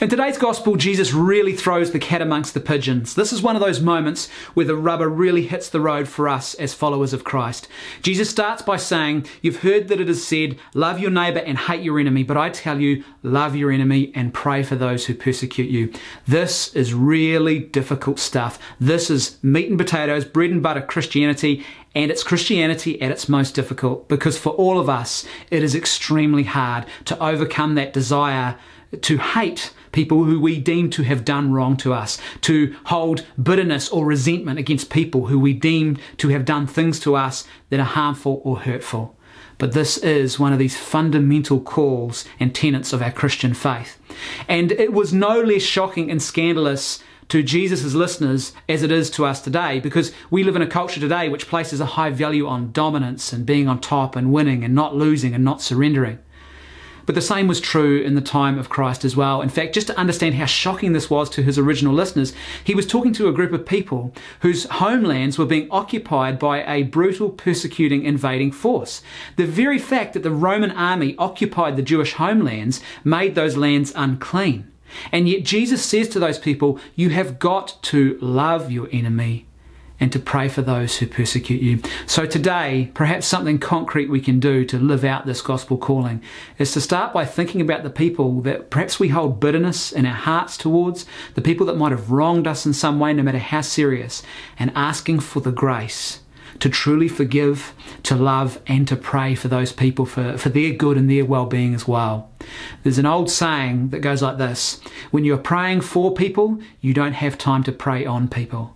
In today's gospel, Jesus really throws the cat amongst the pigeons. This is one of those moments where the rubber really hits the road for us as followers of Christ. Jesus starts by saying, "You've heard that it is said, love your neighbor and hate your enemy, but I tell you, love your enemy and pray for those who persecute you." This is really difficult stuff. This is meat and potatoes, bread and butter Christianity, and it's Christianity at its most difficult, because for all of us, it is extremely hard to overcome that desire to hate people who we deem to have done wrong to us, to hold bitterness or resentment against people who we deem to have done things to us that are harmful or hurtful. But this is one of these fundamental calls and tenets of our Christian faith. And it was no less shocking and scandalous to Jesus' listeners as it is to us today, because we live in a culture today which places a high value on dominance and being on top and winning and not losing and not surrendering. But the same was true in the time of Christ as well. In fact, just to understand how shocking this was to his original listeners, he was talking to a group of people whose homelands were being occupied by a brutal, persecuting, invading force. The very fact that the Roman army occupied the Jewish homelands made those lands unclean. And yet Jesus says to those people, you have got to love your enemy and to pray for those who persecute you. So today, perhaps something concrete we can do to live out this gospel calling is to start by thinking about the people that perhaps we hold bitterness in our hearts towards, the people that might have wronged us in some way, no matter how serious, and asking for the grace to truly forgive, to love, and to pray for those people for their good and their well-being as well. There's an old saying that goes like this: when you're praying for people, you don't have time to pray on people.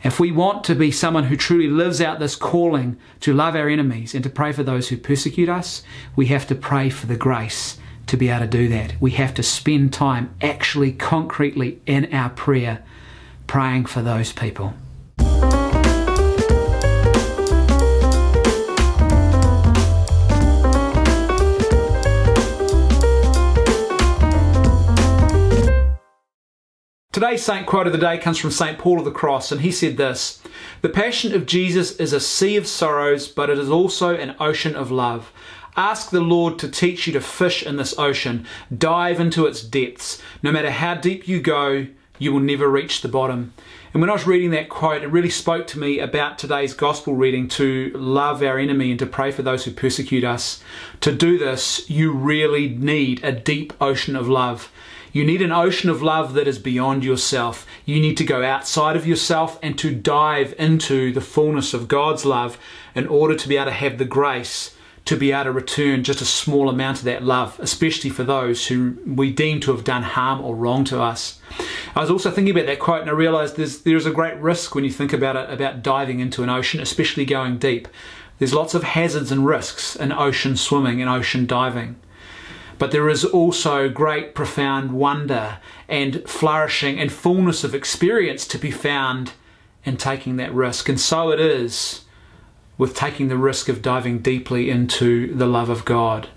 If we want to be someone who truly lives out this calling to love our enemies and to pray for those who persecute us, we have to pray for the grace to be able to do that. We have to spend time actually concretely in our prayer praying for those people. Today's saint quote of the day comes from St. Paul of the Cross, and he said this: "The passion of Jesus is a sea of sorrows, but it is also an ocean of love. Ask the Lord to teach you to fish in this ocean. Dive into its depths. No matter how deep you go, you will never reach the bottom." And when I was reading that quote, it really spoke to me about today's gospel reading, to love our enemy and to pray for those who persecute us. To do this, you really need a deep ocean of love. You need an ocean of love that is beyond yourself. You need to go outside of yourself and to dive into the fullness of God's love in order to be able to have the grace to be able to return just a small amount of that love, especially for those who we deem to have done harm or wrong to us. I was also thinking about that quote, and I realised there's a great risk when you think about it, about diving into an ocean, especially going deep. There's lots of hazards and risks in ocean swimming and ocean diving. But there is also great profound wonder and flourishing and fullness of experience to be found in taking that risk. And so it is with taking the risk of diving deeply into the love of God.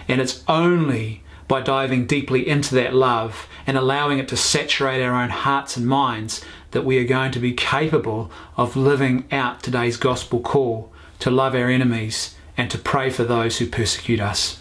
And it's only by diving deeply into that love and allowing it to saturate our own hearts and minds that we are going to be capable of living out today's gospel call to love our enemies and to pray for those who persecute us.